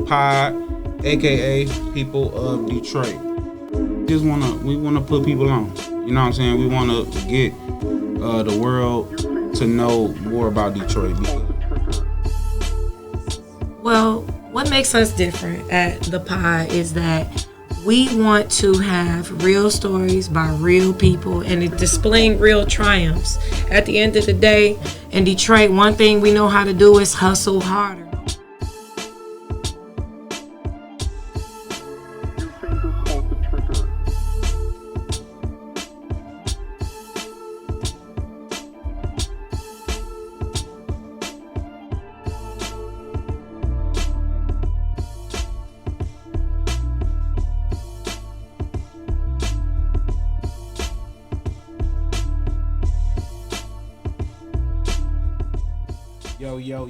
Pod, aka People of Detroit. We wanna put people on. You know what I'm saying? We wanna get the world to know more about Detroit. Well, what makes us different at the Pod is that we want to have real stories by real people and it displaying real triumphs. At the end of the day, in Detroit, one thing we know how to do is hustle harder.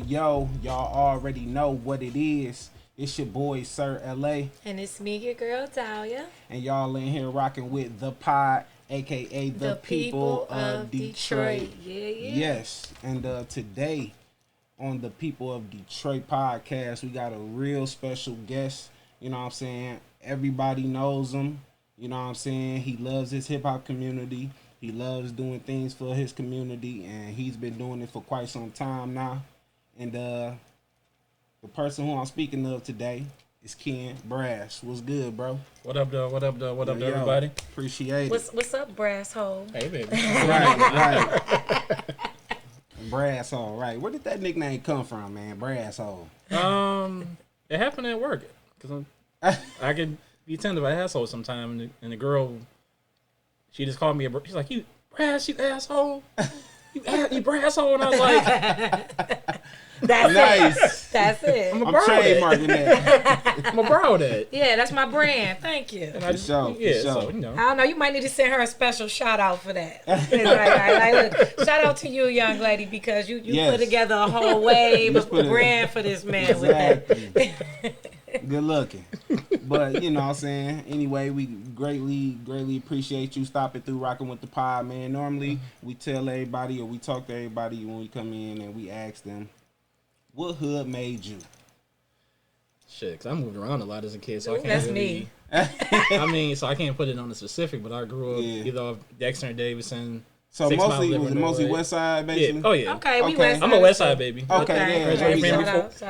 Yo, y'all already know what it is. It's your boy, Sir LA. And it's me, your girl, Dahlia. And y'all in here rocking with the Pod, aka the People of Detroit. Yeah. Yes. And today on the People of Detroit podcast, we got a real special guest. You know what I'm saying? Everybody knows him. You know what I'm saying? He loves his hip-hop community. He loves doing things for his community. And he's been doing it for quite some time now. And the person who I'm speaking of today is Ken Brass. What's good, bro? What up, though? What up, everybody? Appreciate it. What's up, Brass Hole? Hey, baby. Right. Brass Hole, right. Where did that nickname come from, man? Brass Hole. It happened at work. Because I could be tender by asshole sometime. And the girl, she just called me she's like, you brass, you asshole. You brass hole. And I was like... That's nice. It. That's it. I'm trademarking that. I'm a bro that. Yeah, that's my brand. Thank you. For sure. So, you know. I don't know. You might need to send her a special shout out for that. Look, shout out to you, young lady, because you put together a whole wave of brand for this man. Exactly. Good looking. But, you know what I'm saying? Anyway, we greatly appreciate you stopping through rocking with the Pod, man. Normally, we tell everybody or we talk to everybody when we come in and we ask them, what hood made you? Shit, because I moved around a lot as a kid, so I can't That's really... me. So I can't put it on the specific, but I grew up either off Dexter and Davidson. So mostly West Side, basically? Yeah. Oh, yeah. Okay, we West Side. I'm a West Side baby. Okay.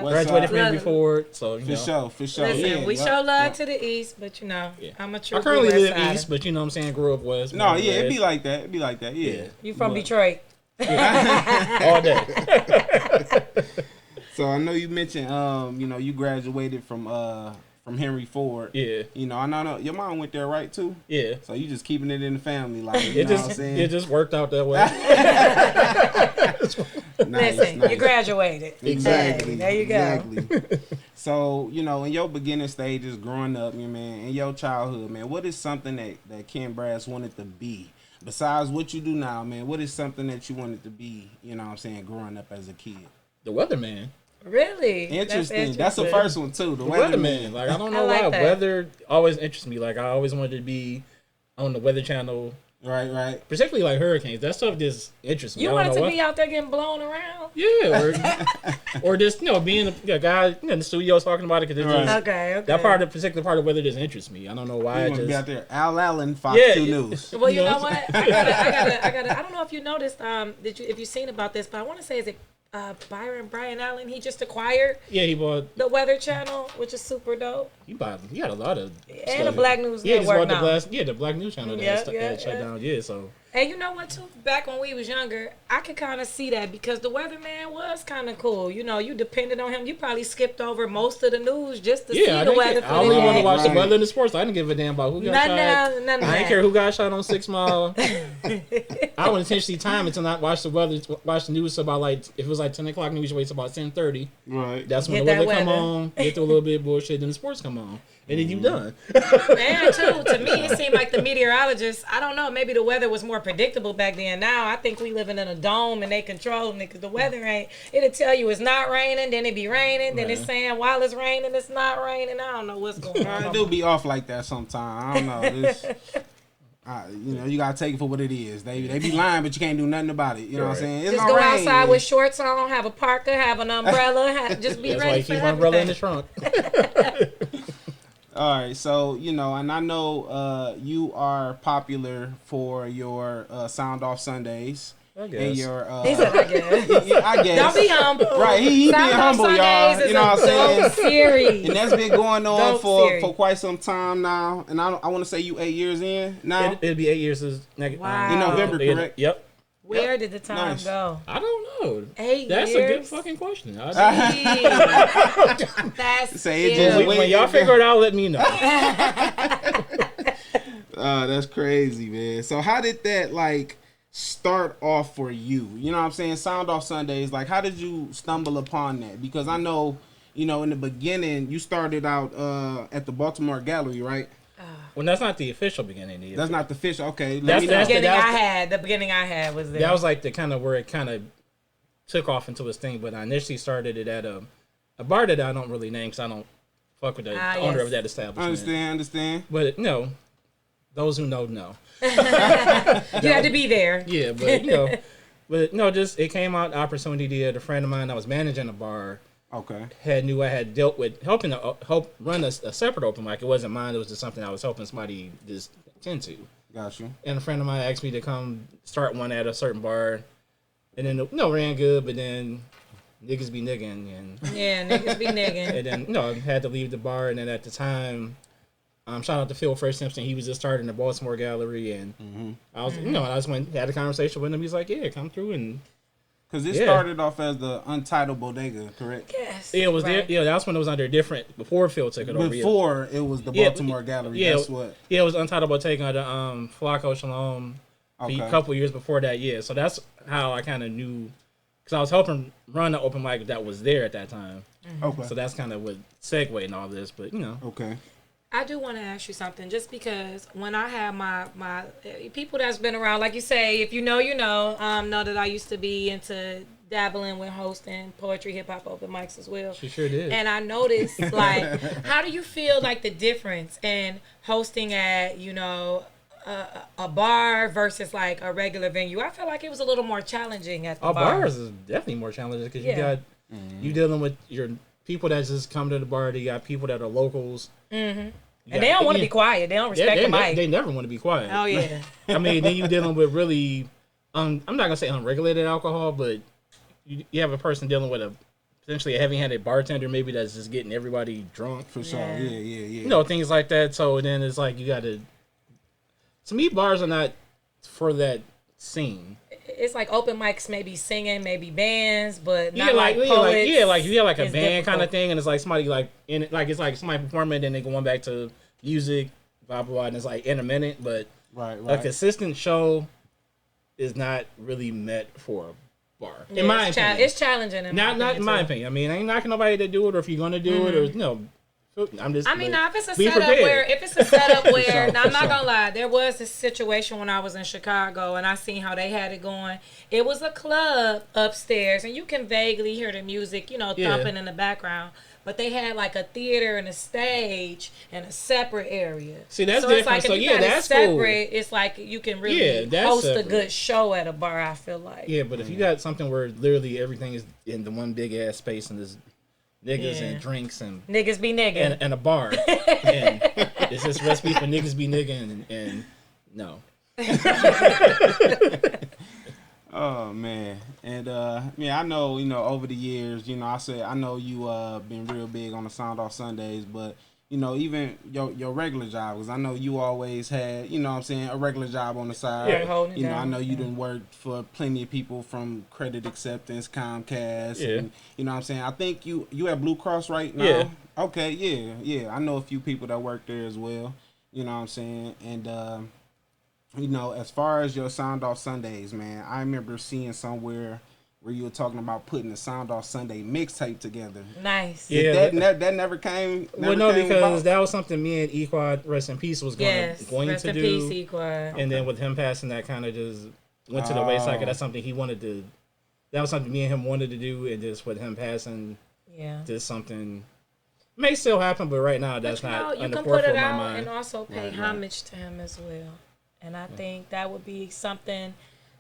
Graduated from Henry Ford, so, you know. For sure. Listen, we show love to the East, but, you know, I'm a true I currently West live Sider. East, but, you know what I'm saying, grew up West. No, yeah, it'd be like that, yeah. You from Detroit? All day. So I know you mentioned, you graduated from Henry Ford. Yeah. You know, I know your mom went there, right, too? Yeah. So you just keeping it in the family, like, you know what I'm saying? It just worked out that way. Listen, you graduated. Exactly. Hey, there you go. Exactly. So, you know, in your beginning stages, growing up, in your childhood, man, what is something that Ken Brass wanted to be? Besides what you do now, man, what is something that you wanted to be, you know what I'm saying, growing up as a kid? The weatherman. Really? Interesting. That's the first one, too. The weatherman. Like, I don't know why weather always interests me. Like, I always wanted to be on the Weather Channel. Right. Particularly, like, hurricanes. That stuff just interests me. You wanted to be out there getting blown around? Yeah. Or just, being a guy in the studio talking about it. Cause okay. That particular part of weather doesn't interest me. I don't know why. You want to be out there. Al Allen, Fox 2 News. Well, you know what? I gotta. I don't know if you noticed. If you've seen about this, but I want to say, is it Brian Allen? He just acquired. Yeah, he bought the Weather Channel, which is super dope. He got a lot of and stuff. the Black News Network. The Black News Channel that shut down. Yeah, so. And you know what, too? Back when we was younger, I could kind of see that because the weatherman was kind of cool. You know, you depended on him. You probably skipped over most of the news just to see the weather. I only want to watch the weather and the sports. I didn't give a damn about who got shot. None I didn't care who got shot on 6 Mile. I would intentionally time it to not watch the weather, watch the news about, like, if it was like 10 o'clock news, wait till about 10:30. Right. That's when the weather come on, get through a little bit of bullshit, then the sports come on. And then you done. And too, to me, it seemed like the meteorologists, I don't know, maybe the weather was more predictable back then. Now, I think we living in a dome and they controlling it because the weather it'll tell you it's not raining, then it be raining, then it's saying while it's raining, it's not raining. I don't know what's going on. It do be off like that sometimes. I don't know. You gotta take it for what it is. They be lying, but you can't do nothing about it. You know what I'm saying? It's just go outside with shorts on, have a parka, have an umbrella, just be That's ready why for you keep an umbrella in the trunk. All right, so and I know you are popular for your Sound Off Sundays. I guess. And your he said, I guess. Yeah, I guess. Don't be humble. Right, he being humble, y'all. You know what I'm saying? Series. And that's been going on for quite some time now. And I want to say you 8 years in now. It'll be 8 years in November, correct? Yep. Where did the time go? I don't know. 8 That's years? a good fucking question. That's say it just when y'all figure it out, let me know. That's crazy, man. So how did that start off for you? You know what I'm saying? Sound Off Sundays. How did you stumble upon that? Because I know, in the beginning you started out at the Baltimore Gallery, right? Well, that's not the official beginning either. That's not the official. Okay, the beginning I had was there. That was the kind of where it kind of took off into its thing. But I initially started it at a bar that I don't really name because I don't fuck with the owner of that establishment. Understand. But those who know. You had to be there. Yeah, but just it came out opportunity. A friend of mine that was managing a bar. Okay. I had dealt with helping to help run a separate open mic. It wasn't mine. It was just something I was helping somebody just tend to. Got you. And a friend of mine asked me to come start one at a certain bar, and then ran good, but then niggas be nigging niggas be nigging. And then had to leave the bar. And then at the time, shout out to Phil Fresh Simpson. He was just starting the Baltimore Gallery, and I was I just had a conversation with him. He's like, yeah, come through and. Because it started off as the Untitled Bodega, correct? Yes. It was there. Yeah, that's when it was under different. Before Phil took it over. Before it was the Baltimore Gallery. Yeah, that's what. Yeah, it was Untitled Bodega under Flacco Shalom. Okay. A couple years before that, yeah. So that's how I kind of knew, because I was helping run the open mic that was there at that time. Okay. So that's kind of what segued in all this, but Okay. I do want to ask you something, just because when I have my people that's been around, like you say, if you know, know that I used to be into dabbling with hosting poetry, hip hop open mics as well. She sure did. And I noticed, how do you feel the difference in hosting at, a bar versus a regular venue? I feel like it was a little more challenging at the bar. Bars is definitely more challenging because you got you dealing with your people that just come to the bar. You got people that are locals. Mm-hmm. And they don't want to be quiet. They don't respect the mic. They never want to be quiet. Oh, yeah. I mean, then you dealing with really, I'm not going to say unregulated alcohol, but you have a person dealing with potentially a heavy-handed bartender maybe that's just getting everybody drunk. For sure. Yeah. Things like that. So then it's you got to me, bars are not for that scene. It's open mics, maybe singing, maybe bands, but not poets. You have a band difficult. kind of thing, and it's somebody in it, it's somebody performing, and then they going back to music, blah blah blah, and it's in a minute. But right. A consistent show is not really meant for a bar. Yeah, in my opinion, it's challenging. Not in my opinion. I mean, I ain't knocking nobody to do it, or if you're gonna do it, or I'm just. Now if it's a setup where, now I'm not gonna lie, there was this situation when I was in Chicago and I seen how they had it going. It was a club upstairs, and you can vaguely hear the music, thumping in the background. But they had a theater and a stage and a separate area. See, that's so different. It's so if you that's separate, cool. It's you can really host separate. A good show at a bar. I feel like. Yeah, but if you got something where literally everything is in the one big ass space and there's niggas and drinks and niggas be nigging and a bar, and it's this recipe for niggas be nigging and no. Oh man, and I know over the years, I know you been real big on the Sound Off Sundays, but even your regular job, because I know you always had a regular job on the side. Yeah, I know you done worked for plenty of people from Credit Acceptance, Comcast, and I think you at Blue Cross right now. Yeah. Okay, yeah. I know a few people that work there as well. And as far as your Sound Off Sundays, man, I remember seeing somewhere where you were talking about putting the Sound Off Sunday mixtape together. Nice. Yeah. That never came. Because that was something me and Equad, rest in peace, was going to do. Rest in peace, Equad. And then with him passing, that kind of just went to the wayside. That's something he wanted to. That was something me and him wanted to do, and just with him passing, just something may still happen, but right now that's not you on the can forefront put it of my out mind. and also pay homage to him as well. And I think that would be something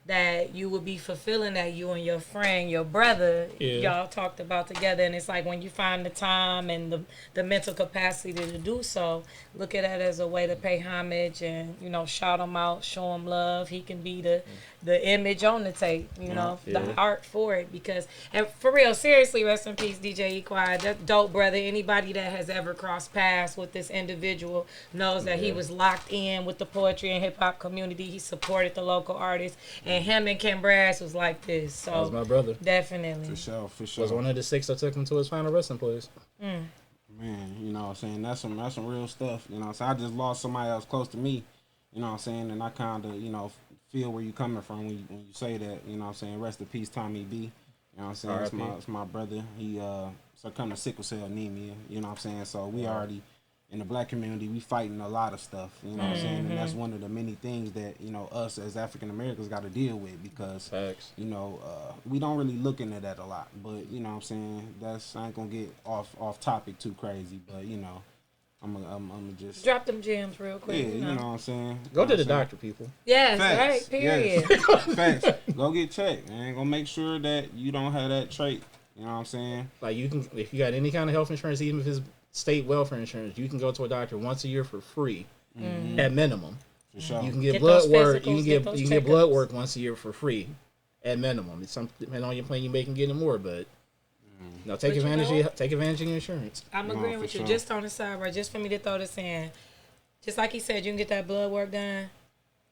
that you would be fulfilling, that you and your friend, your brother, y'all talked about together. And it's like when you find the time and the mental capacity to do so, look at it as a way to pay homage and, you know, shout him out, show him love. He can be the image on the tape, you know, the art for it. Because, and for real, seriously, rest in peace, DJ Equine. That dope brother. Anybody that has ever crossed paths with this individual knows that he was locked in with the poetry and hip hop community. He supported the local artists. And him and Kim Brass was like this. So that was my brother. Definitely. For sure. Was one of the 6 that took him to his final resting place. Man, you know what I'm saying? That's some real stuff. You know what I'm saying? I just lost somebody else close to me. You know what I'm saying? And I kind of, you know, feel where you coming from when you say that. You know what I'm saying? Rest in peace, Tommy B. You know what I'm saying? It's my brother. He succumbed to sickle cell anemia. You know what I'm saying? So we already, in the black community, we fighting a lot of stuff. You know what I'm saying? And that's one of the many things that, you know, us as African Americans got to deal with because, you know, we don't really look into that a lot. But, you know what I'm saying? I ain't going to get off topic too crazy. But, you know, I'm gonna just drop them gems real quick. Yeah, you know what I'm saying? Go to the doctor, people. Yes, right, period. Yes. Facts. Go get checked, man. Go make sure that you don't have that trait. You know what I'm saying? Like, you can, if you got any kind of health insurance, even if it's state welfare insurance, you can go to a doctor once a year for free, at minimum. For sure. You can get blood work. You can get blood work once a year for free, at minimum. It's something depending on your plan, you may can get more, but no, take advantage of your insurance. I'm agreeing with you. Sure. Just on the side, right? Just for me to throw this in, just like he said, you can get that blood work done.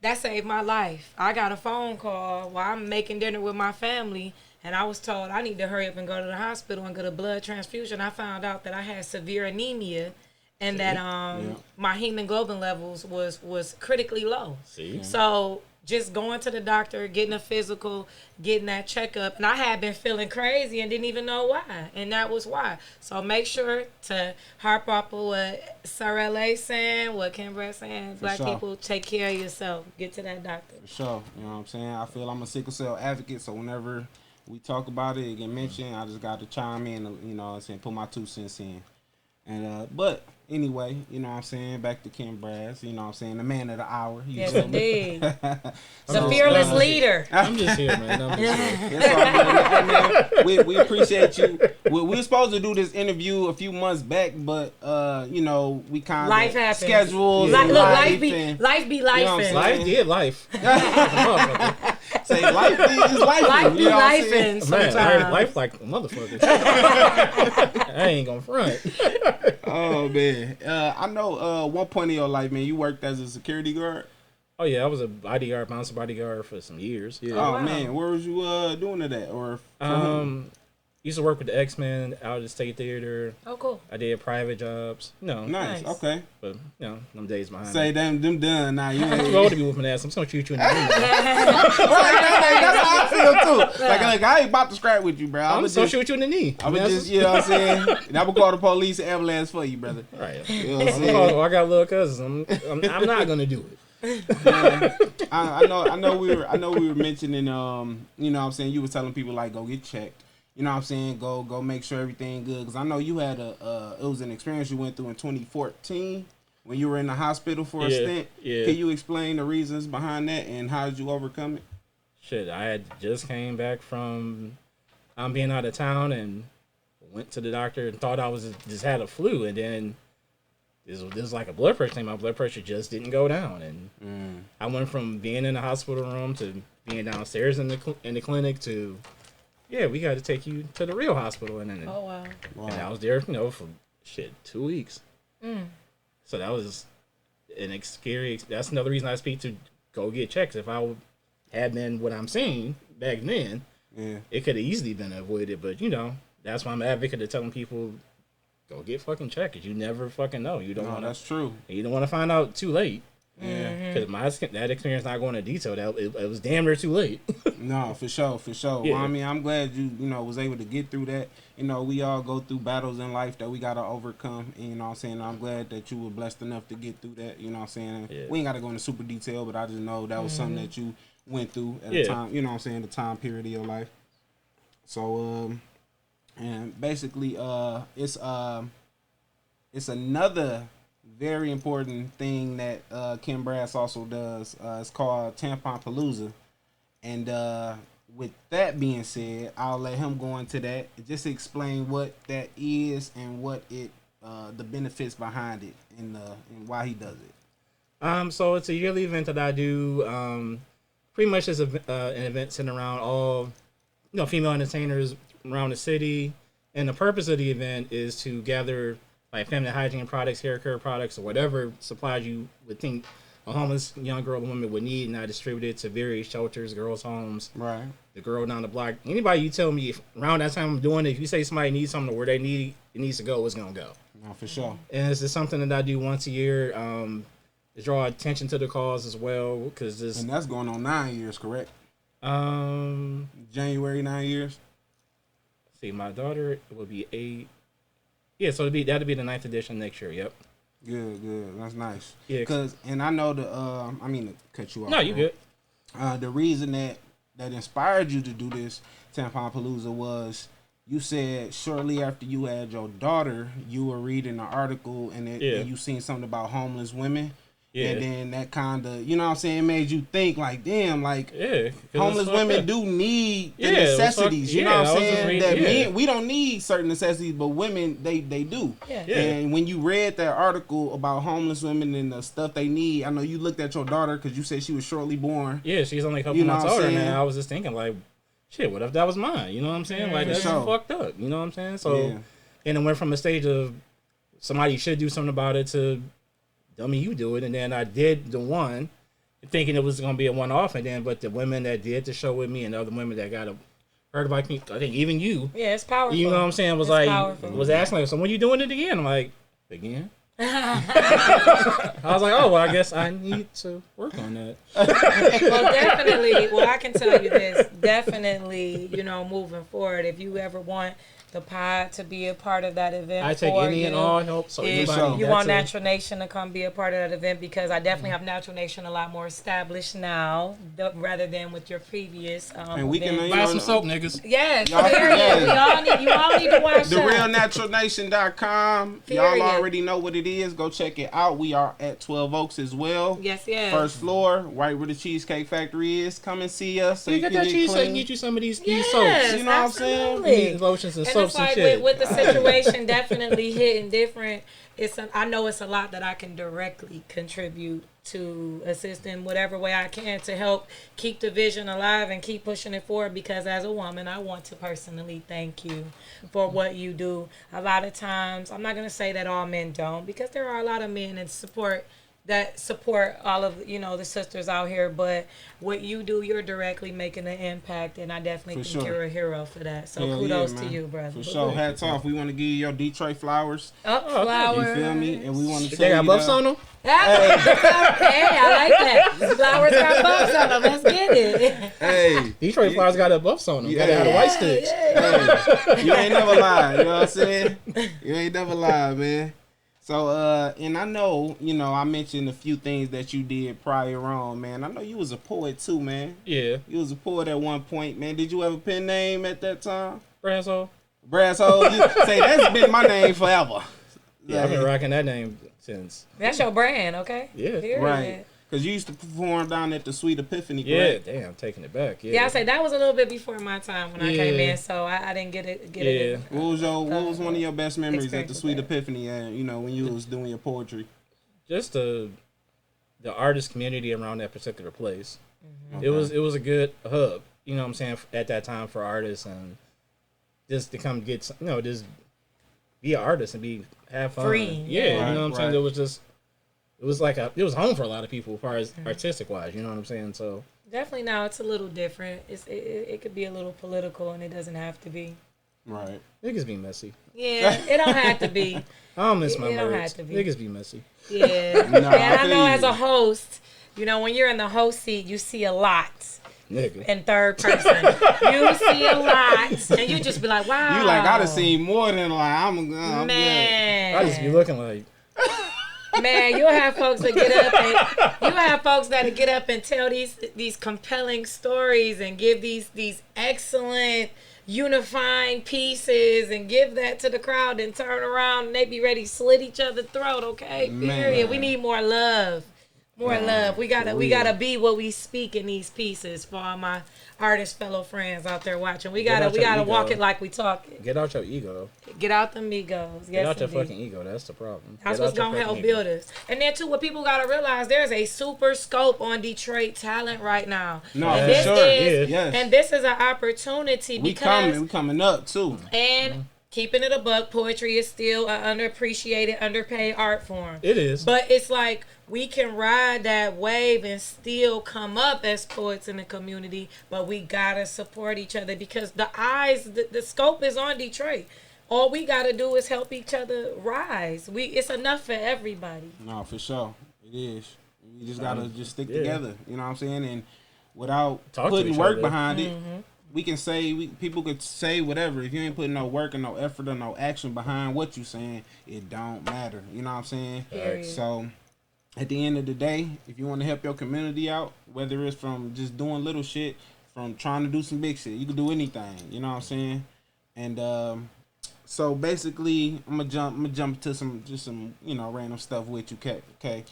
That saved my life. I got a phone call while I'm making dinner with my family. And I was told I need to hurry up and go to the hospital and get a blood transfusion. I found out that I had severe anemia and that my hemoglobin levels was critically low. So just going to the doctor, getting a physical, getting that checkup. And I had been feeling crazy and didn't even know why. And that was why. So make sure to harp up what Sarah saying, what Kimber saying. Black people, take care of yourself. Get to that doctor. For sure. You know what I'm saying? I feel I'm a sickle cell advocate, so whenever we talk about it get mentioned, I just got to chime in, you know what I'm saying, put my 2 cents in. And but anyway, you know what I'm saying, back to Kim Brass, you know what I'm saying, the man of the hour. Yes, indeed. The fearless leader. I'm just here, man. We appreciate you. We were supposed to do this interview a few months back, but you know, we kind of schedules. Look, life be life. You know life. Say life is life. Life be life sometimes. Life like a motherfucker. I ain't gonna front. Oh man, I know. One point in your life, man, you worked as a security guard. Oh yeah, I was a bodyguard, bouncer bodyguard for some years. Yeah. Oh man, where was you doing that? Or used to work with the X-Men out of the State Theater. Oh, cool. I did private jobs. No. Nice. Okay. But, you know, them days behind Say them done now. You ain't too old to be whooping ass. I'm just going to shoot you in the knee. That's how I feel, too. Like, I ain't about to scrap with you, bro. I'm just going to shoot you in the knee. I would just, you know what I'm saying? And I would call the police and ambulance for you, brother. Right. You know what I'm saying? I got little cousins. I'm not going to do it. I know we were mentioning, you know what I'm saying? You were telling people, like, go get checked. You know what I'm saying? Go make sure everything good. Because I know you had it was an experience you went through in 2014 when you were in the hospital for a stint. Yeah. Can you explain the reasons behind that and how did you overcome it? Shit, I had just came back from being out of town and went to the doctor and thought I was just had a flu. And then this was like a blood pressure thing. My blood pressure just didn't go down. And I went from being in the hospital room to being downstairs in the clinic to... Yeah, we got to take you to the real hospital. And then, and I was there, you know, for 2 weeks. So that was an scary. That's another reason I speak to go get checks. If I had been what I'm seeing back then, it could have easily been avoided. But, you know, that's why I'm an advocate of telling people, go get fucking checked. Because you never fucking know. You don't want to. That's true. You don't want to find out too late. Yeah, because that experience, not going into detail, that it was damn near too late. No, for sure. Yeah. Well, I mean, I'm glad you was able to get through that. You know, we all go through battles in life that we gotta overcome. And, you know what I'm saying? I'm glad that you were blessed enough to get through that. You know what I'm saying? Yeah. We ain't gotta go into super detail, but I just know that was something that you went through at a time. You know what I'm saying? The time period of your life. So, and basically, it's another very important thing that Kim Brass also does. It's called Taponpolooza. And with that being said, I'll let him go into that. Just explain what that is and what it the benefits behind it and why he does it. So it's a yearly event that I do. Pretty much it's an event centered around all, female entertainers around the city. And the purpose of the event is to gather like feminine hygiene products, hair care products, or whatever supplies you would think a homeless young girl or woman would need, and I distribute it to various shelters, girls' homes. Right. The girl down the block. Anybody you tell me around that time I'm doing it, if you say somebody needs something where they need it needs to go, it's gonna go. No, for sure. And it's just something that I do once a year. To draw attention to the cause as well, because this. And that's going on 9 years, correct? January 9 years. See, my daughter will be 8. Yeah, so that'll be the 9th edition next year. Yep. Good. That's nice. Yeah. And I know I mean to cut you off. No, you good. The reason that inspired you to do this Taponpolooza was you said shortly after you had your daughter, you were reading an article and you seen something about homeless women. Yeah. And then that kind of, you know what I'm saying, made you think like, damn, like homeless women do need the necessities. You know what I'm saying? We don't need certain necessities, but women, they do. Yeah. And when you read that article about homeless women and the stuff they need, I know you looked at your daughter because you said she was shortly born. Yeah, she's only a couple months older now. I was just thinking like, shit, what if that was mine? You know what I'm saying? Like, that's fucked up. You know what I'm saying? So, and it went from a stage of somebody should do something about it to, dummy, you do it. And then I did the one thinking it was going to be a one-off. And then, but the women that did the show with me and the other women that got heard about me, I think even you. Yeah, it's powerful. You know what I'm saying? Was was asking like, so when you doing it again? I'm like, again? I was like, oh, well, I guess I need to work on that. Well, definitely. Well, I can tell you this. Definitely, moving forward, if you ever want the pod to be a part of that event, I take any and all help. So if you want Natural Nation to come be a part of that event, because I definitely have Natural Nation a lot more established now, rather than with your previous. And we can buy some soap, niggas. Yes, you all need to watch TheRealNaturalNation.com. Y'all already know what it is. Go check it out. We are at 12 Oaks as well. Yes. First floor, right where the Cheesecake Factory is. Come and see us. So you get that cheese so you can get you some of these soaps. You know what I'm saying? These lotions and soaps. It's like with the situation definitely hitting different. I know it's a lot that I can directly contribute to assist in whatever way I can to help keep the vision alive and keep pushing it forward, because as a woman, I want to personally thank you for what you do. A lot of times, I'm not going to say that all men don't, because there are a lot of men that support all of the sisters out here, but what you do, you're directly making an impact, and I definitely think you're a hero for that. So kudos to you, brother. For sure. Hats off. We want to give you your Detroit flowers. Flowers. You feel me? And we want to they got buffs on them. Hey, I like that. Flowers got buffs on them. Let's get it. Hey, Detroit flowers got buffs on them. Got to have the white sticks. Hey, you ain't never lied. You know what I'm saying? You ain't never lied, man. So, and I know, I mentioned a few things that you did prior on, man. I know you was a poet too, man. Yeah. You was a poet at one point, man. Did you have a pen name at that time? Brasshole. Say, that's been my name forever. Yeah, I've been rocking that name since. That's your brand, okay? Yeah. Period. Right. Because you used to perform down at the Sweet Epiphany, correct? Yeah, damn, taking it back. Yeah, I say that was a little bit before my time when I came in, so I didn't get it. What was one of your best memories at the Sweet Epiphany? When you was doing your poetry. Just the artist community around that particular place. Mm-hmm. Okay. It was a good hub. You know what I'm saying, at that time for artists, and just to come get just be an artist and have fun. Free. Yeah, you know what I'm saying. It was just. It was like it was home for a lot of people as far as artistic wise, you know what I'm saying? So definitely now it's a little different. It could be a little political, and it doesn't have to be. Right. Niggas be messy. Yeah, it don't have to be. I don't miss my words. It don't have to be. Niggas be messy. Yeah. And I know as a host, when you're in the host seat, you see a lot. Nigga. In third person. You see a lot, and you just be like, wow. You like, I done seen more than I'm man. Good. I just be looking like. Man, you'll have folks that get up and tell these compelling stories and give these excellent unifying pieces and give that to the crowd and turn around and they be ready to slit each other's throat, okay? Period. We need more love. More love. We gotta be what we speak in these pieces for all my artist fellow friends out there watching. We gotta walk it like we talk it. Get out your ego. Get out them egos. Get out your fucking ego. That's the problem. That's what's gonna help build us. And then too, what people gotta realize, there's a super scope on Detroit talent right now. No, and for sure. yes. And this is an opportunity because we coming up too. And keeping it a buck, poetry is still an underappreciated, underpaid art form. It is. But it's like we can ride that wave and still come up as poets in the community, but we gotta support each other because the scope is on Detroit. All we gotta do is help each other rise. It's enough for everybody. No, for sure. It is. We just gotta just stick together. You know what I'm saying? And without putting work behind it, we can say, people could say whatever. If you ain't putting no work and no effort or no action behind what you saying, it don't matter. You know what I'm saying? Period. So at the end of the day, if you want to help your community out, whether it's from just doing little shit, from trying to do some big shit, you can do anything. You know what I'm saying? And so basically, I'm gonna jump to some random stuff with you, okay?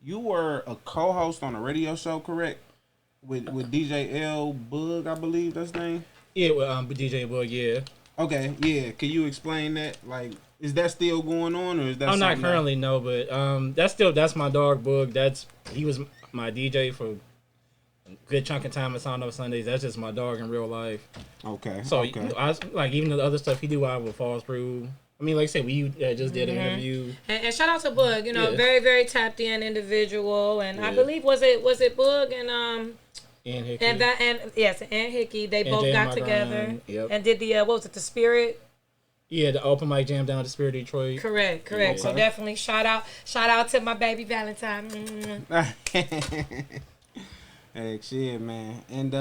You were a co-host on a radio show, correct? With DJ L Bug, I believe that's his name. Yeah, with DJ Bug, yeah. Okay, yeah. Can you explain that? Like, is that still going on, or is that? I'm not currently no, but that's my dog Bug. He was my DJ for a good chunk of time at Sound Off Sundays. That's just my dog in real life. Okay. So okay. I like even the other stuff he do, I will fall through. I mean, like I said, we just did an interview. And shout out to Bug, very, very tapped in individual. And I believe was it Bug and Hickey. And Hickey, they both Jay got together and did the the Spirit? Yeah, the open mic jam down to Spirit Detroit. Correct. Okay. So definitely shout out to my baby Valentine. Hey, shit, man. And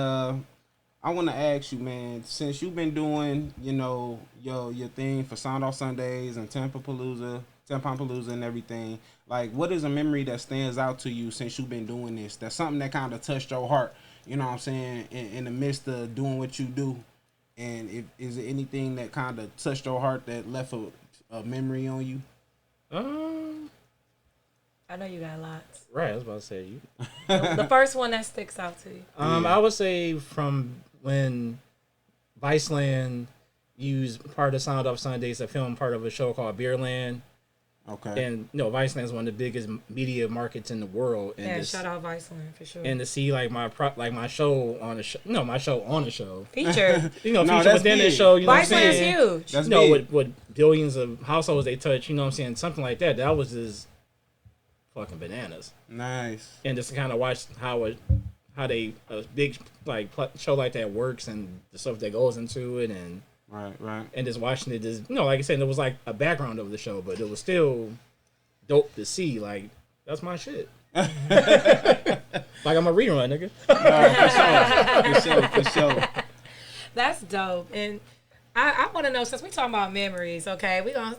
I want to ask you, man, since you've been doing, your thing for Sound Off Sundays and Taponpolooza and everything, like, what is a memory that stands out to you since you've been doing this? That's something that kind of touched your heart, you know what I'm saying, in the midst of doing what you do. And is there anything that kind of touched your heart that left a memory on you? I know you got lots. Right, I was about to say you. The first one that sticks out to you. I would say from when Viceland used part of Sound Off Sundays to film part of a show called Beerland. Okay. And Viceland is one of the biggest media markets in the world. And shout out Viceland for sure. And to see like my show on the show, my show on the show, featured, featured within the show. Viceland's huge. That's with billions of households they touch. You know what I'm saying? Something like that. That was just fucking bananas. Nice. And just to kind of watch how a big show like that works and the stuff that goes into it and. Right. And just watching it, just like I said, it was like a background of the show, but it was still dope to see. Like, that's my shit. Like I'm a rerun, nigga. For sure. That's dope. And I want to know, since we talking about memories, okay, we gonna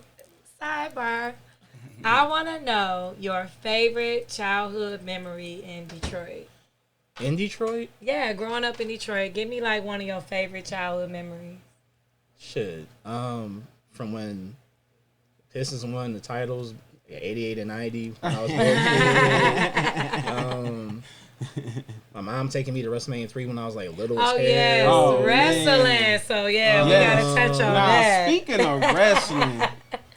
sidebar. I want to know your favorite childhood memory in Detroit. In Detroit? Yeah, growing up in Detroit. Give me like one of your favorite childhood memories. Shit. From when Pistons won the titles, 88 and 90, when I was a little kid. My mom taking me to WrestleMania 3 when I was like little as hell. Yes, wrestling. Man. So we gotta touch on that. Speaking of wrestling,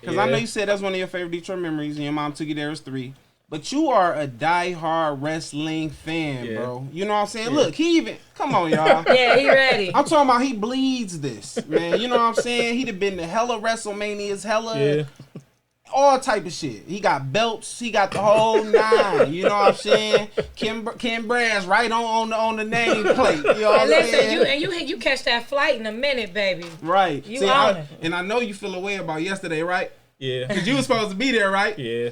because I know you said that's one of your favorite Detroit memories, and your mom took you there as 3. But you are a diehard wrestling fan, bro. You know what I'm saying? Yeah. Look, he even... Come on, y'all. Yeah, he ready. I'm talking about he bleeds this, man. You know what I'm saying? He'd have been to hella WrestleManias, all type of shit. He got belts. He got the whole 9. You know what I'm saying? Ken Brass right on the nameplate. You know what I'm saying? You catch that flight in a minute, baby. Right. You on it. And I know you feel a way about yesterday, right? Yeah. Because you were supposed to be there, right? Yeah.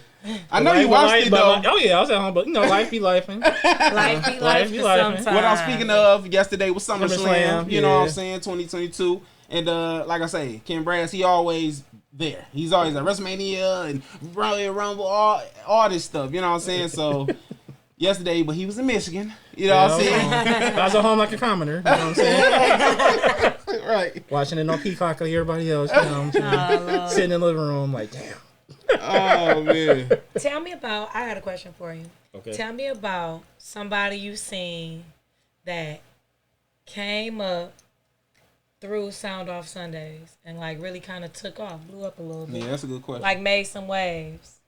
I know you watched it, though. I was at home, but, life be lifing. Life be sometimes. What I'm speaking of yesterday was SummerSlam. You know what I'm saying? 2022. And like I say, Ken Brass, he always there. He's always at WrestleMania and Royal Rumble, all this stuff. You know what I'm saying? So yesterday, but he was in Michigan. You know what I'm saying? I was at home like a commoner. You know what I'm saying? Right. Watching it on Peacock like everybody else. You know, sitting in the living room like, damn. Oh, man. Tell me about, I got a question for you. Okay. Tell me about somebody you seen that came up through Sound Off Sundays and like really kind of took off, blew up a little bit. Yeah, that's a good question. Like made some waves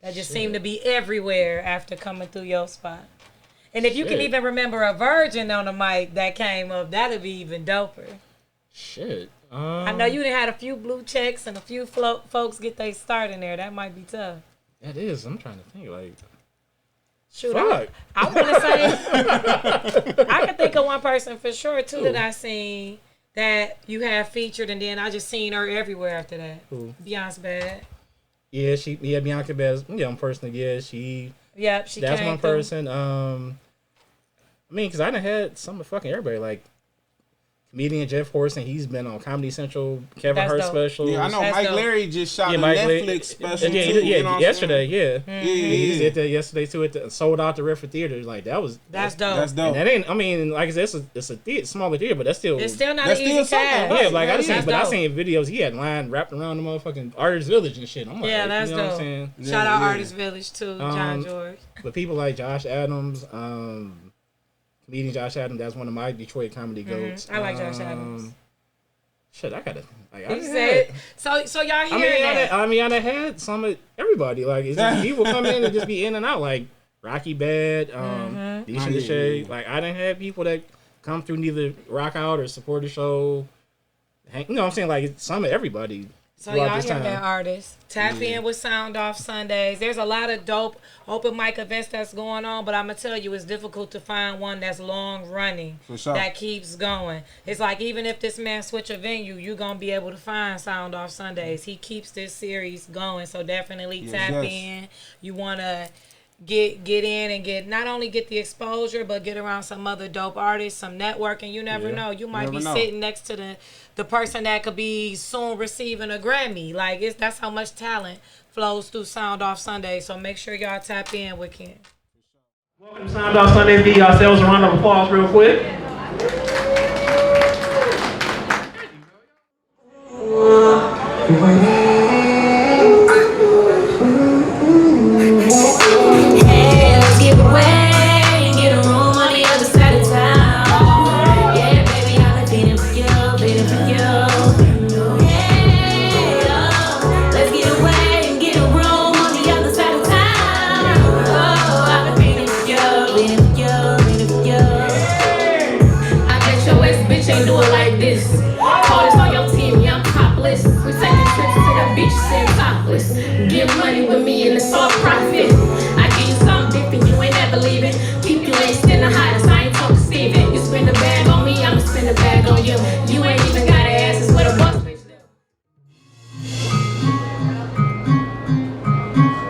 that just seemed to be everywhere after coming through your spot. And if you can even remember a virgin on the mic that came up, that'd be even doper. Shit. I know you done had a few blue checks and a few folks get their start in there. That might be tough. That is. I'm trying to think like. Shoot, fuck. I want to say I can think of one person for sure too that I seen that you have featured, and then I just seen her everywhere after that. Who? Beyonce Bad. Yeah, Bianca Baz. Yeah, personally, yeah, she. Yep, she. That's came one through. person. I mean, because I done had some of fucking everybody like. Comedian Jeff Horson, he's been on Comedy Central, Kevin Hart specials. Yeah, I know That's Mike dope. Larry just shot a Mike Netflix special yeah, too. yeah, You know what yesterday, I'm yeah. saying? He did that yesterday too. At the sold out the Redford Theater. Like that's dope. That's dope. And that ain't. I mean, like I said, it's a smaller theater, but that's still. It's still not That's an easy still something, task. Yeah, like I seen, That's but I dope. seen videos. He had line wrapped around the motherfucking Artist Village and shit. I'm like, Yeah, that's you know dope. what I'm saying? Shout out Yeah. Artist Village too, John George. But people like Josh Adams, comedian Josh Adams, that's one of my Detroit comedy goats. I like Josh Adams. Shit, I gotta. Like, He said, so y'all hearing that? I done had some of everybody. Like, it's just, people come in and just be in and out. Like Rocky Bad, Disha the Shade. Like, I done had people that come through and either rock out or support the show. You know what I'm saying? Like, some of everybody. So y'all hear that, artists. Tap in with Sound Off Sundays. There's a lot of dope open mic events that's going on, but I'm going to tell you, it's difficult to find one that's long running. For sure. That keeps going. It's like, even if this man switch a venue, you're going to be able to find Sound Off Sundays. He keeps this series going, so definitely tap in. You want to get in and not only get the exposure, but get around some other dope artists, some networking. You never know. You might be sitting next to the person that could be soon receiving a Grammy. Like, that's how much talent flows through Sound Off Sunday. So make sure y'all tap in with Ken. Welcome to Sound Off Sunday. Give yourselves a round of applause real quick. Hey, let's give away, get a room on the other side of town. Yeah, baby, I've been feeding for you, feeding for you. Hey, let's get away and get a room on the other side of town. Oh, I've been feeding for you, feeding for you, feeding for you. I bet your ex bitch ain't do it like this. Call this on your team, young topless. We taking trips to the beach, sitting topless. Get money with me and it's all profit. I give you something different, you ain't never leaving. Keep you laced in the hottest, I ain't talking Steven. You spend a bag on me, I'ma spend a bag on you. You ain't even got an ass, it's what a boss bitch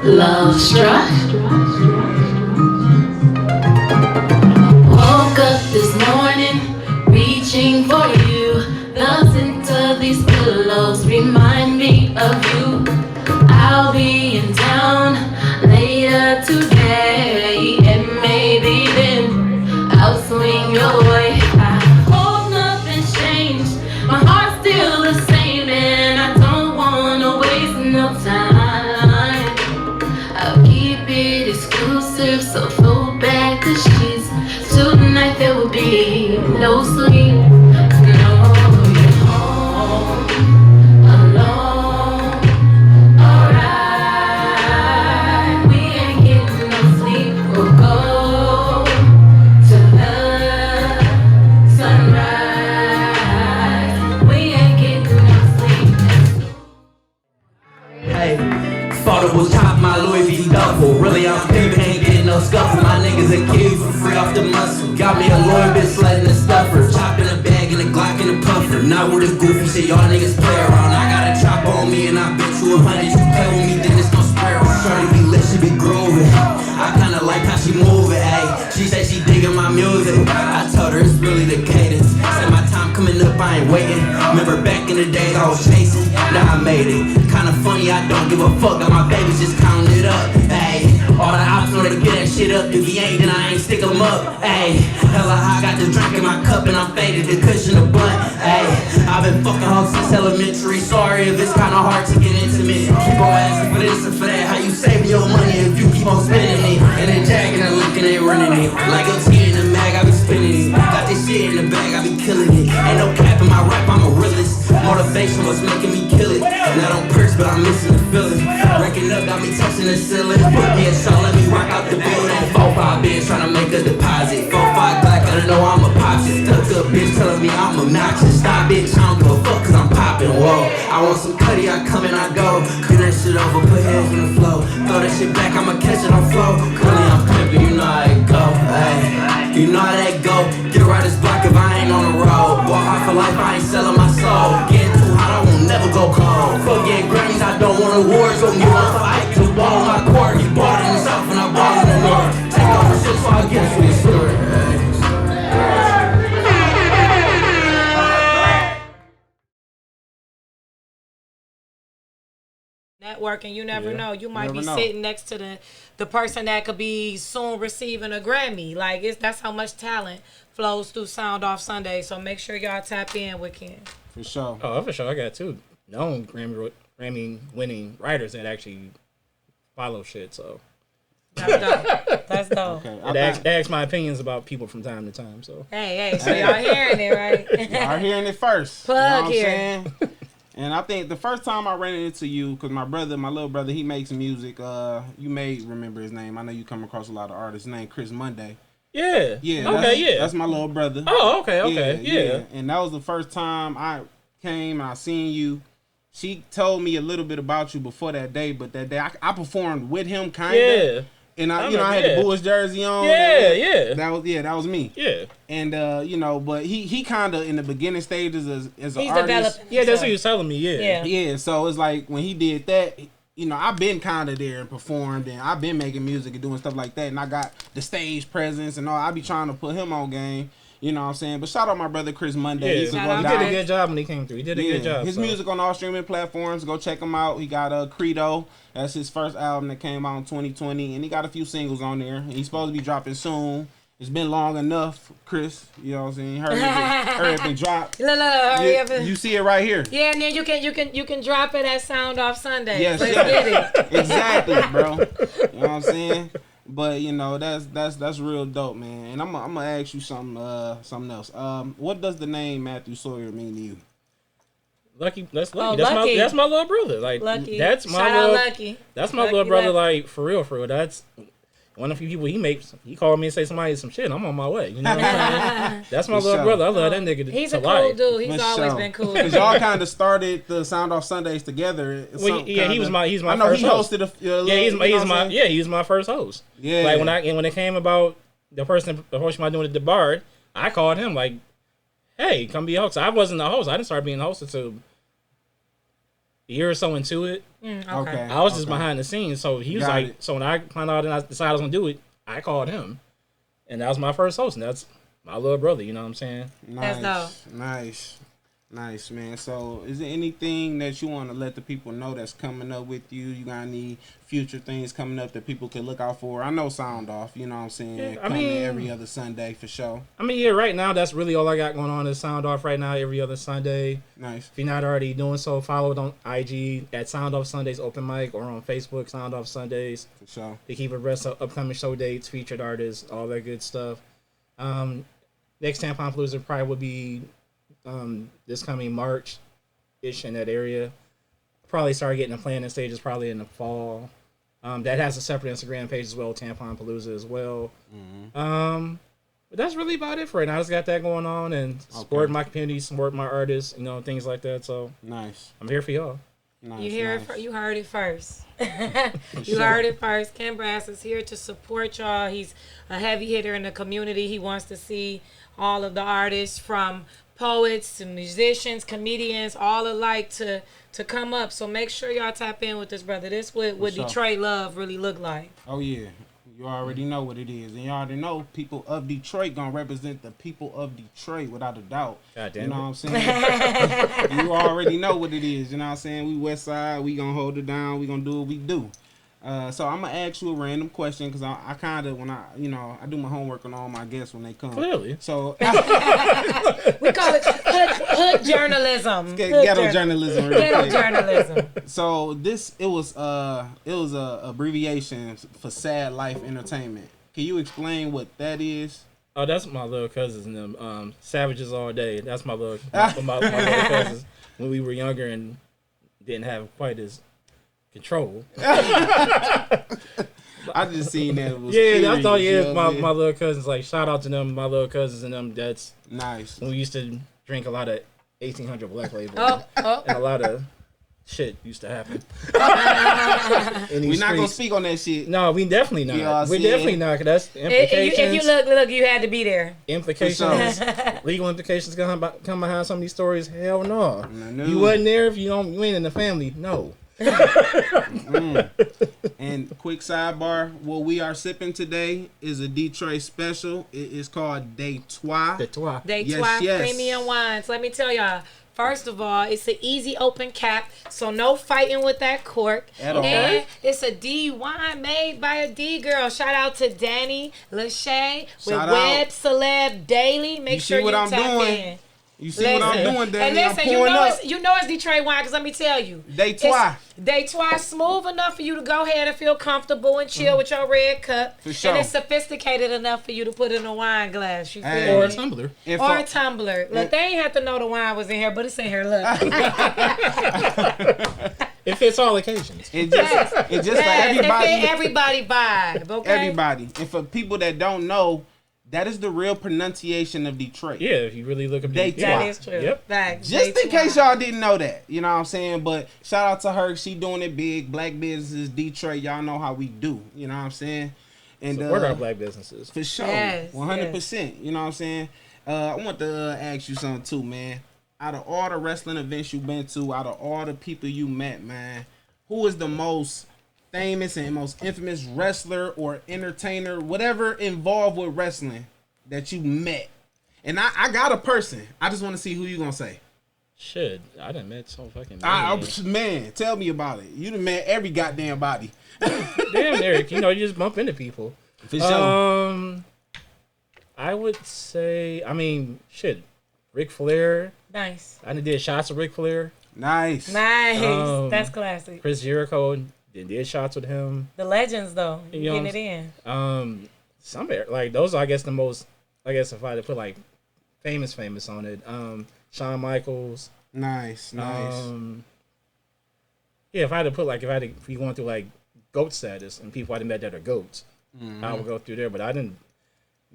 do. Love struck. Woke up this morning, reaching for you. The scent of these pillows remind me of you. I'll be in town later today, and maybe then I'll swing your way. I hope nothing's changed, my heart's still the same, and I don't wanna waste no time. I'll keep it exclusive, so fold back the sheets. Tonight there will be no sleep. No, you're home alone. Alright, we ain't getting no sleep. We'll go to the sunrise. We ain't getting no sleep. Hey, thought it was top my Louis V duffel. Really, I'm pimping, ain't getting no scuffle. My niggas a give for free off the muscle. Got me a lawyer, bitch, letting the stuffer. Chopping a bag and a Glock and a puffer. Not with a goofy shit, y'all niggas play around. I got a chop on me and I bet you 100. You play with me, then it's no spray around. Shorty be lit, she be grooving. I kinda like how she move it, ayy. She say she digging my music. I told her it's really the cadence. Said my time coming up, I ain't waiting. Remember back in the days I was chasing. Now I made it. Kinda funny, I don't give a fuck. Got my babies just counting it up, ayy. All the ops know to get that shit up. If he ain't, then I ain't stick him up. Ayy, hella high, got the drink in my cup and I'm faded, the cushion the blunt. Ayy, I've been fucking hoes since elementary. Sorry if it's kinda hard to get intimate. Keep on asking for this and for that. How you saving your money if you keep on spending it? And then jagging and looking at running it. Like a T in the mag, I be spinning it. Got this shit in the bag, I be killing it. Ain't no cap in my rap, I'm a realist. Motivation was making me kill it. Not on perks, but I'm missing the feeling. Ranking up, got me touching the ceiling. Put me a show, let me rock out the building. 4-5 bitch trying to make a deposit. 4-5 black, I know I'm a pop shit. Stuck up bitch telling me I'm obnoxious. Stop bitch, I don't give a fuck cause I'm popping. Whoa, I want some cutty, I come and I go. Clean that shit over, put hands on the floor. Throw that shit back, I'ma catch it on flow. Clearly I'm pimping, you know how it go. Ay, you know how that go. Get right as block if I ain't on the road. Walk hard for life, I ain't selling my soul. Getting too hot, I won't never go cold. Fuck getting Grammys, I don't want awards. Don't give a fight to ball on my court. You bought in the south and I bought in the north. Take over shit so I get to the story. Networking, you never know. You might never be know. sitting next to the person that could be soon receiving a Grammy. Like that's how much talent flows through Sound Off Sunday. So make sure y'all tap in with Ken. For sure. Oh, for sure. I got two known Grammy winning writers that actually follow shit. So That's dope. That's dope. Okay. they ask my opinions about people from time to time. So Hey, so y'all hearing it, right? Y'all hearing it first. Plug you know what here. I'm saying? And I think the first time I ran into you, because my little brother, he makes music. You may remember his name. I know you come across a lot of artists. His name Chris Monday. yeah. Okay, that's my little brother. Oh, okay. Yeah. And that was the first time I came and I seen you. She told me a little bit about you before that day, but that day I performed with him, kind of. Yeah. And I had the Bulls jersey on. Yeah. That was me. Yeah. And but he kind of in the beginning stages as an He's artist. developing. Yeah, that's what he was telling me. Yeah. Yeah, so it's like when he did that, I've been kind of there and performed, and I've been making music and doing stuff like that, and I got the stage presence and all. I be trying to put him on game. You know what I'm saying? But shout out my brother Chris Monday. Yeah. He's a He good did a guy. good job when he came through. He did a good job. His music on all streaming platforms. Go check him out. He got Credo. That's his first album that came out in 2020, and he got a few singles on there. He's supposed to be dropping soon. It's been long enough, Chris. You know what I'm saying? Hurry up and drop. Look, hurry up. You see it right here. Yeah, and then you can drop it at Sound Off Sunday. Yes, Let's yes. get it. Exactly, bro. You know what I'm saying? But that's real dope, man. And I'm gonna ask you something else. What does the name Matthew Sawyer mean to you? Lucky, that's Oh, Lucky. Lucky. That's my little brother. Like Lucky. that's my Shout little. out Lucky. That's my Lucky little brother. Lucky. Like for real. That's one of the few people he makes. He called me and say somebody some shit. I'm on my way. You know what I'm saying? That's my For little sure. brother. I love that nigga. He's to a cool life. dude. He's For always sure. been cool. Cause y'all kind of started the Sound Off Sundays together. Well, yeah, he's my I know first he host. hosted He was my first host. Yeah. Like when it came about the person approached me doing it at the bar, I called him like, "Hey, come be a host." I wasn't the host. I didn't start being the host until a year or so into it. Okay. I was just behind the scenes. So he was Got like, it. so when I found out and I decided I was gonna do it, I called him, and that was my first host. And that's my little brother. You know what I'm saying? Nice, man. So, is there anything that you want to let the people know that's coming up with you? You got any future things coming up that people can look out for? I know Sound Off, you know what I'm saying? Yeah, Coming every other Sunday for sure. I mean, yeah, right now that's really all I got going on is Sound Off right now every other Sunday. Nice. If you're not already doing so, follow it on IG at Sound Off Sundays Open Mic or on Facebook Sound Off Sundays For sure. to keep abreast of upcoming show dates, featured artists, all that good stuff. Next Taponpolooza probably will be this coming March-ish in that area. Probably start getting the planning stages probably in the fall. That has a separate Instagram page as well, Taponpolooza as well. But that's really about it for right now. I just got that going on and supporting my community, supporting my artists, things like that. So Nice. I'm here for y'all. Nice. You heard it first. You heard it first. Ken Brass is here to support y'all. He's a heavy hitter in the community. He wants to see all of the artists from poets to musicians, comedians, all alike to come up. So make sure y'all tap in with this brother. This what sure. Detroit love really look like. Oh, yeah. You already know what it is. And you already know people of Detroit going to represent the people of Detroit without a doubt. God damn You know it. what I'm saying? You already know what it is. You know what I'm saying? We West Side. We going to hold it down. We going to do what we do. So I'm gonna ask you a random question because I kind of when I do my homework on all my guests when they come. Clearly. So We call it hood journalism. ghetto journalism. Real Ghetto quick. journalism. So it was a abbreviation for Sad Life Entertainment. Can you explain what that is? Oh, that's my little cousins and them. Savages all day. That's my little little cousins when we were younger and didn't have quite as control. I just seen that. It was That's all. curious, Yeah, you know my what I mean? little cousins. Like shout out to them, my little cousins and them. That's Nice. when we used to drink a lot of 1800 Black Label Oh. and a lot of shit used to happen. We're not gonna speak on that shit. No, we definitely not. You know what I'm We're saying? definitely not. Cause that's implications. If you look, you had to be there. Implications, legal implications come behind some of these stories. Hell no. No. You wasn't there if you ain't in the family. No. And quick sidebar, what we are sipping today is a Detroit special. It is called Des Trois. That's why. They Yes, try yes. premium wines. Let me tell y'all. First of all, it's an easy open cap, so no fighting with that cork. At all. And it's a D wine made by a D girl. Shout out to Danny Lachey with Shout Web out. Celeb Daily. Make You sure see what you I'm tap doing? in. You see what I'm doing, Danny? And listen, I'm you pouring know up. it's Detroit wine, because let me tell you. Des Trois. Des Trois smooth enough for you to go ahead and feel comfortable and chill with your red cup. For sure. And it's sophisticated enough for you to put in a wine glass. You feel Hey. Or a me? tumbler. If Or I- a tumbler. Look, they ain't have to know the wine was in here, but it's in here. Look. It fits all occasions. It's just for everybody. Everybody vibe, okay? Everybody. And for people that don't know, that is the real pronunciation of Detroit. Yeah, if you really look up Des the That Trois. is true. Yep. Facts. Just Des in case Trois. y'all didn't know that, you know what I'm saying? But shout out to her. She doing it big. Black businesses, Detroit. Y'all know how we do. You know what I'm saying? And Support our black businesses. for sure, Yes, 100%. You know what I'm saying? I want to ask you something too, man. Out of all the wrestling events you've been to, out of all the people you met, man, who is the most famous and most infamous wrestler or entertainer, whatever involved with wrestling that you met? And I got a person. I just want to see who you gonna say. Shit, I done met so fucking Man, tell me about it. You done met every goddamn body. Damn, Eric, you just bump into people. For sure. I would say, shit, Ric Flair. Nice. I done did shots with Ric Flair. Nice. Nice. That's classic. Chris Jericho did shots with him. The legends, though. You You know getting it in. Somewhere like those are, I guess, the most. I guess if I had to put like famous on it, Shawn Michaels. Nice. Yeah, if I had to put like if you going through like GOAT status and people I met that are GOATs, I would go through there. But I didn't.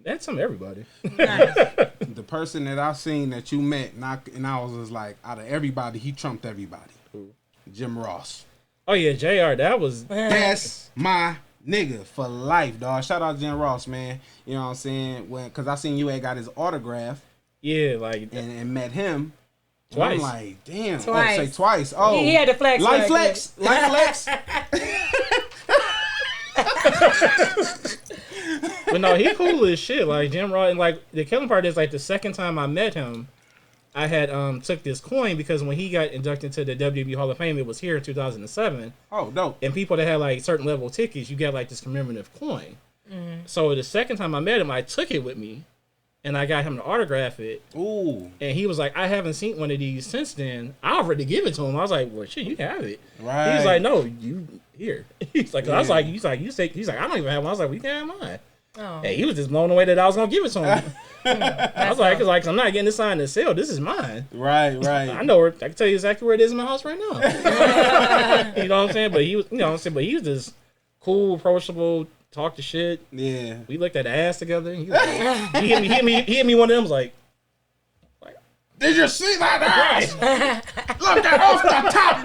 That's some everybody. The person that I seen that you met, and I was just like, out of everybody, he trumped everybody. Who? Jim Ross. Oh yeah, JR. That was That's my nigga for life, dog. Shout out Jim Ross, man. You know what I'm saying? Because I seen you had got his autograph yeah, like and met him. And Twice. I'm like, damn. Twice. Oh, say twice. Oh, He had to flex. Life right flex. Life flex. But no, he cool as shit. Like Jim Ross, and like the killing part is like the second time I met him, I had took this coin because when he got inducted into the WWE Hall of Fame, it was here in 2007. Oh, dope. And people that had like certain level tickets, you get like this commemorative coin. So the second time I met him, I took it with me, and I got him to autograph it. Ooh. And he was like, "I haven't seen one of these since then." I offered to give it to him. I was like, "Well, shit, you can have it." Right. He was like, "No, you here." He's like, I was like, he's like, "I don't even have one." I was like, "We can have mine." Oh. Hey, he was just blown away that I was gonna give it to him. I was like, I'm not getting this sign to sell. This is mine. Right. I know where. I can tell you exactly where it is in my house right now. You know what I'm saying? But he was, you know what I'm saying? But he was just cool, approachable, talk to shit. Yeah. We looked at ass together. He, was like, he hit me one of them. Was like, Did you see that ass? Look at off the top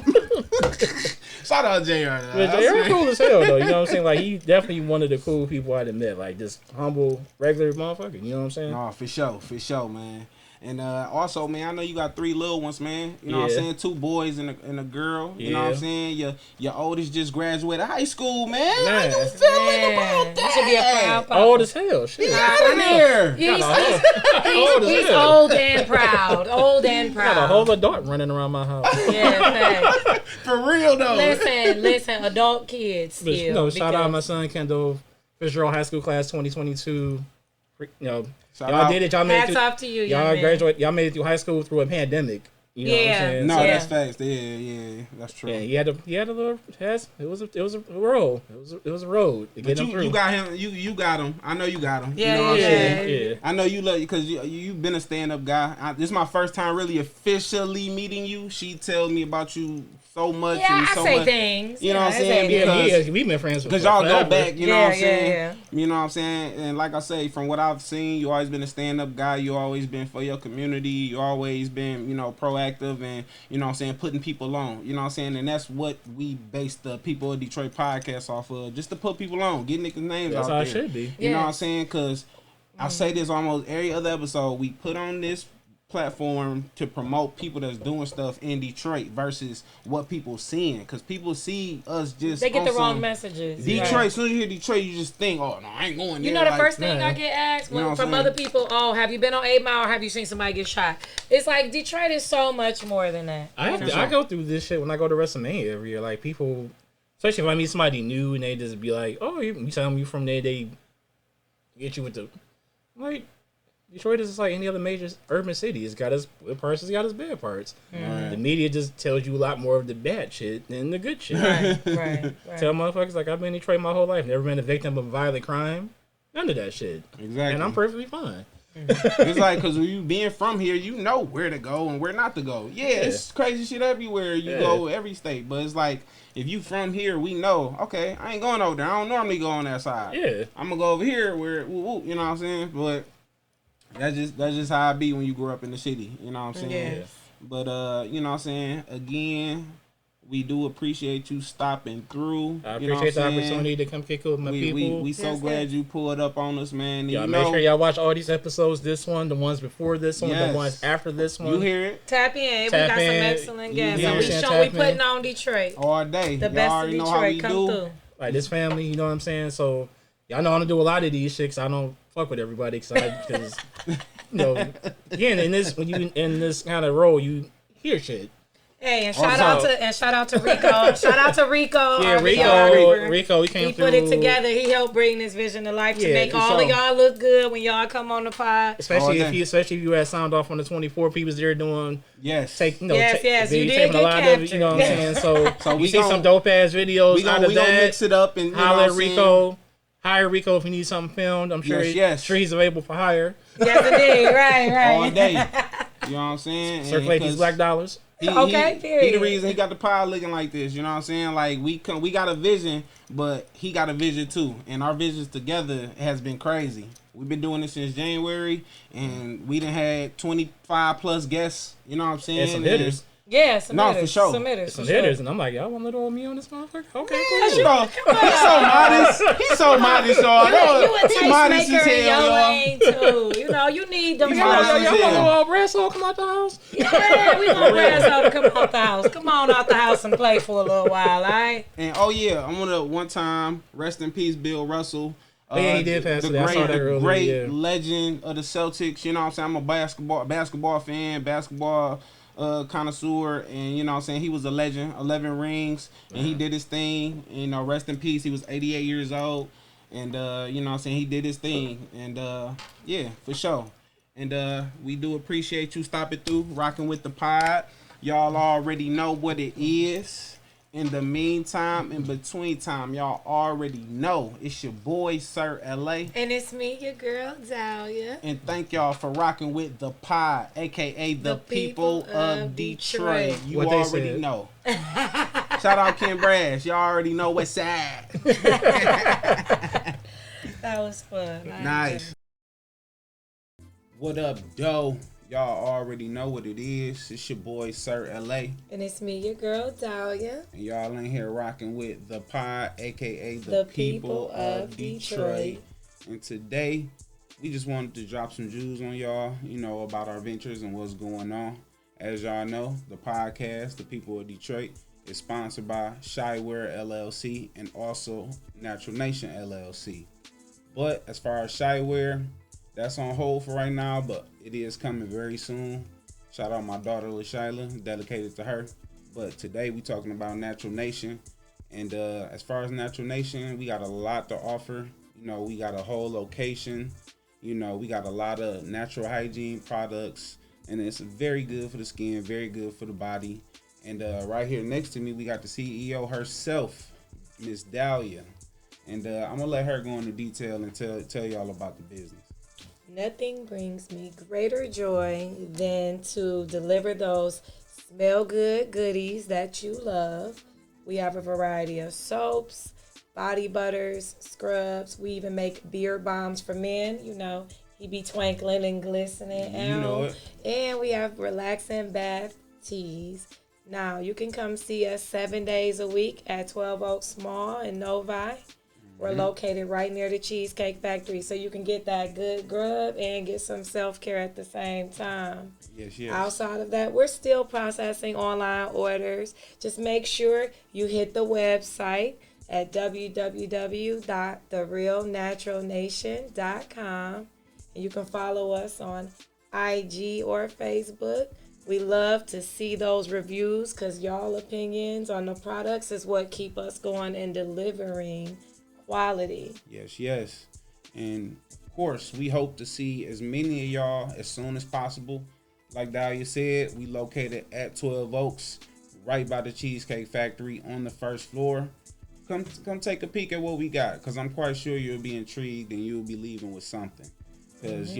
rope. Shout out JR. but JR cool as hell though. You know what I'm saying? Like he definitely one of the cool people I'd met. Like just humble, regular motherfucker. You know what I'm saying? No, for sure, man. And also, man, I know you got 3 little ones, man. You know what I'm Yeah. saying? 2 boys and a girl. You know what I'm Yeah. saying? Your oldest just graduated high school, man. How Man. you feeling Man, about that? you should be a proud papa. Old as hell. Shit. Get out of here. He's, Old as he's hell. old and proud. Old and Got a proud. whole adult running around my house. Yeah, facts. For real, though. Listen, adult kids But, still. shout out because- my son Kendall, Fitzgerald High School class 2022. You know, Shout y'all out. did it. Y'all made it Hats through, off to you, young y'all man. graduate. Y'all made it through high school through a pandemic. You know what I'm Yeah. saying? No, Yeah. that's facts. Yeah, that's true. Yeah, he had a little test. It was a road. It was a road to get But him through. you got him. You got him. I know you got him. Yeah, you know what I'm saying? yeah. I know you love because you've been a stand-up guy. This is my first time really officially meeting you. She tells me about you so much. Yeah, and I so say much, things. You know what I'm I saying? say things. Yeah, we've been friends Because y'all forever. go back, you know Yeah, what I'm saying? yeah. You know what I'm saying? And like I say, from what I've seen, you always been a stand-up guy. You always been for your community. You always been, proactive and, you know what I'm saying, putting people on. You know what I'm saying? And that's what we base the People of Detroit podcast off of, just to put people on, get niggas' names That's out how there. it should be. You know what I'm Yes. saying? Because I say this almost every other episode. We put on this platform to promote people that's doing stuff in Detroit versus what people seeing. Because people see us just They get on the wrong some messages. Detroit. Right. As soon as you hear Detroit, you just think, oh, no, I ain't going there. You know the Like, first thing nah. I get asked You know what from I'm other saying? people, oh, have you been on 8 Mile or have you seen somebody get shot? It's like Detroit is so much more than that. I go through this shit when I go to WrestleMania every year. Like people, especially if I meet somebody new and they just be like, "Oh, you tell them you from there," they get you with the like. Detroit is just like any other major urban city. It's got its good parts, it's got its bad parts. Right. The media just tells you a lot more of the bad shit than the good shit. Right. Tell motherfuckers like I've been in Detroit my whole life, never been a victim of violent crime. None of that shit. Exactly. And I'm perfectly fine. It's like, because you being from here, you know where to go and where not to go. Yeah, it's crazy shit everywhere you go, every state. But it's like, if you from here, we know, okay, I ain't going over there. I don't normally go on that side. Yeah. I'm going to go over here where, you know what I'm saying? But that's just how I be when you grow up in the city. You know what I'm saying? Yes. But, you know what I'm saying? Again, we do appreciate you stopping through. I you know what appreciate the I'm saying? opportunity to come kick it with my people. We so Yes, glad yes. you pulled up on us, man. And Y'all you make know, sure y'all watch all these episodes. This one, the ones before this one, Yes. the ones after this one. you hear it Tap in. Tap we got some in. excellent guests. Yeah. And we Yeah. show we Tap in. putting on Detroit. all day. The Y'all best of already know how we Detroit come do. through. Like this family, you know what I'm saying? So y'all know I don't do a lot of these shit 'cause I don't fuck with everybody because you know, again, in this when you in this kind of role, you hear shit. Hey, and Also- shout out to Rico. Shout out to Rico. Yeah, our videographer. Rico, he came He through. put it together. He helped bring this vision to life to Yeah, make for all of sure. y'all look good when y'all come on the pod. Especially All day. if you had sound off on the 24 people there doing Yes. take Yes, you did taping get a lot of it, you know what I'm captured. saying? So, So you we see gon- some dope ass videos we out gonna of that. mix it up and you know Holler what at I'm saying? Rico. Hire Rico if you need something filmed. I'm sure, Yes. sure he's available for hire. Yes, indeed. Right. all day. You know what I'm saying? And Circulate these 'cause black dollars. Okay, he period. the reason he got the pie looking like this. You know what I'm saying? Like we got a vision, but he got a vision too, and our visions together has been crazy. We've been doing this since January, and we done had 25 plus guests. You know what I'm saying? And some hitters. Yeah, some No, hitters. for sure. Some hitters. Some for sure. hitters. And I'm like, y'all want little old me on this motherfucker? Okay, Yeah, cool. you know, he's so modest. He's so modest, y'all. You a He modest as tastemaker in hell, your y'all. lane too. You know, you need them. He You modest know, as Y'all want hell. little old brass all come out the house? yeah, we want Brasso to come out the house. Come on out the house and play for a little while, all right? And oh yeah, I want to one time rest in peace, Bill Russell. Oh, yeah, he did pass the away. I saw that earlier, great yeah. legend of the Celtics. You know what I'm saying? I'm a basketball fan, basketball connoisseur, and you know what I'm saying, he was a legend. 11 rings, and he did his thing. You know, rest in peace. He was 88 years old, and you know what I'm saying, he did his thing, and yeah, for sure. And we do appreciate you stopping through, rocking with the pod. Y'all already know what it is. In the meantime, in between time, y'all already know it's your boy Sir LA. And it's me, your girl, Dahlia. And thank y'all for rocking with the pod, aka the people of Detroit. You What they already said. know. Shout out Ken Brash. Y'all already know what's sad. That was fun. Nice. What up, doe? Y'all already know what it is. It's your boy Sir LA. And it's me, your girl, Dahlia. And y'all in here rocking with the pod, aka The people of Detroit. And today we just wanted to drop some jewels on y'all, about our ventures and what's going on. As y'all know, the podcast, The People of Detroit, is sponsored by Shywear LLC and also Natural Nation LLC. But as far as Shywear, that's on hold for right now, but it is coming very soon. Shout out my daughter LaShyla, dedicated to her. But today we talking about Natural Nation. And as far as Natural Nation, we got a lot to offer. We got a whole location. We got a lot of natural hygiene products. And it's very good for the skin, very good for the body. And right here next to me, we got the CEO herself, Miss Dahlia. And I'm going to let her go into detail and tell y'all about the business. Nothing brings me greater joy than to deliver those smell good goodies that you love. We have a variety of soaps, body butters, scrubs. We even make beard balms for men. He be twinkling and glistening. You know it. And we have relaxing bath teas. Now, you can come see us 7 days a week at 12 Oaks Mall in Novi. We're located right near the Cheesecake Factory, so you can get that good grub and get some self-care at the same time. Yes. Outside of that, we're still processing online orders. Just make sure you hit the website at www.therealnaturalnation.com. And you can follow us on IG or Facebook. We love to see those reviews because y'all opinions on the products is what keep us going and delivering quality. Yes. And of course, we hope to see as many of y'all as soon as possible. Like Dahlia said, we located at 12 Oaks, right by the Cheesecake Factory on the first floor. Come take a peek at what we got, because I'm quite sure you'll be intrigued and you'll be leaving with something. Because,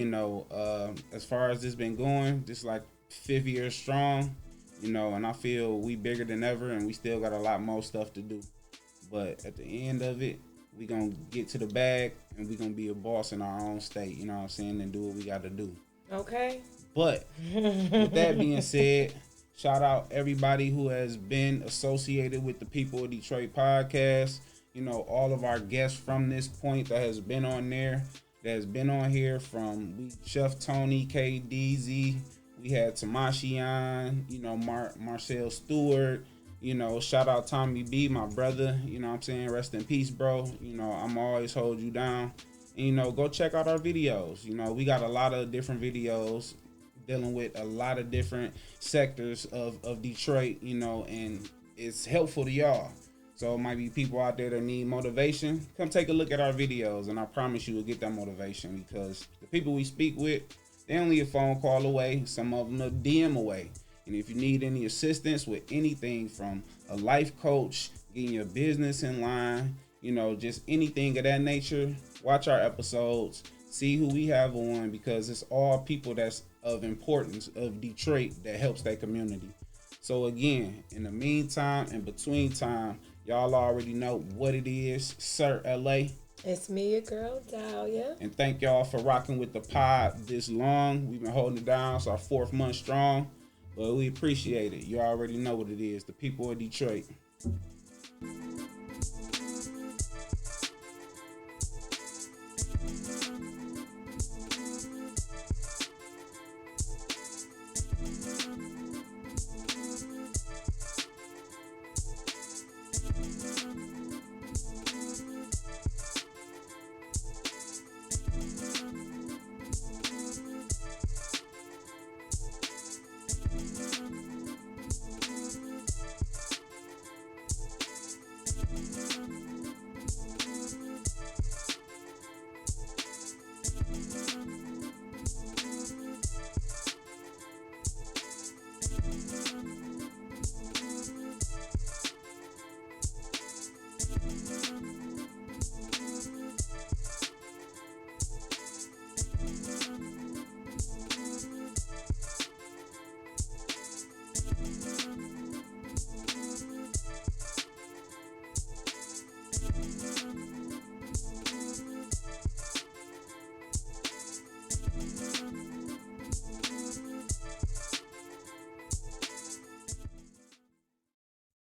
as far as this been going, this like 5th year strong, and I feel we bigger than ever and we still got a lot more stuff to do. But at the end of it, we gonna get to the bag and we gonna be a boss in our own state, and do what we gotta do. Okay. But with that being said, shout out everybody who has been associated with the People of Detroit podcast. All of our guests from this point that has been on there, that has been on here, from Chef Tony, KDZ, we had Tamashi on, Marcel Stewart, shout out Tommy B, my brother, rest in peace, bro. I'm always hold you down. And, go check out our videos. We got a lot of different videos dealing with a lot of different sectors of Detroit, and it's helpful to y'all. So it might be people out there that need motivation. Come take a look at our videos, and I promise you will get that motivation, because the people we speak with, they only a phone call away. Some of them a DM away. And if you need any assistance with anything from a life coach, getting your business in line, just anything of that nature, watch our episodes, see who we have on, because it's all people that's of importance of Detroit that helps that community. So again, in the meantime and between time, y'all already know what it is. Sir LA. It's me, your girl, Dahlia. And thank y'all for rocking with the pod this long. We've been holding it down. It's our 4th month strong. But we appreciate it. You already know what it is. The People of Detroit.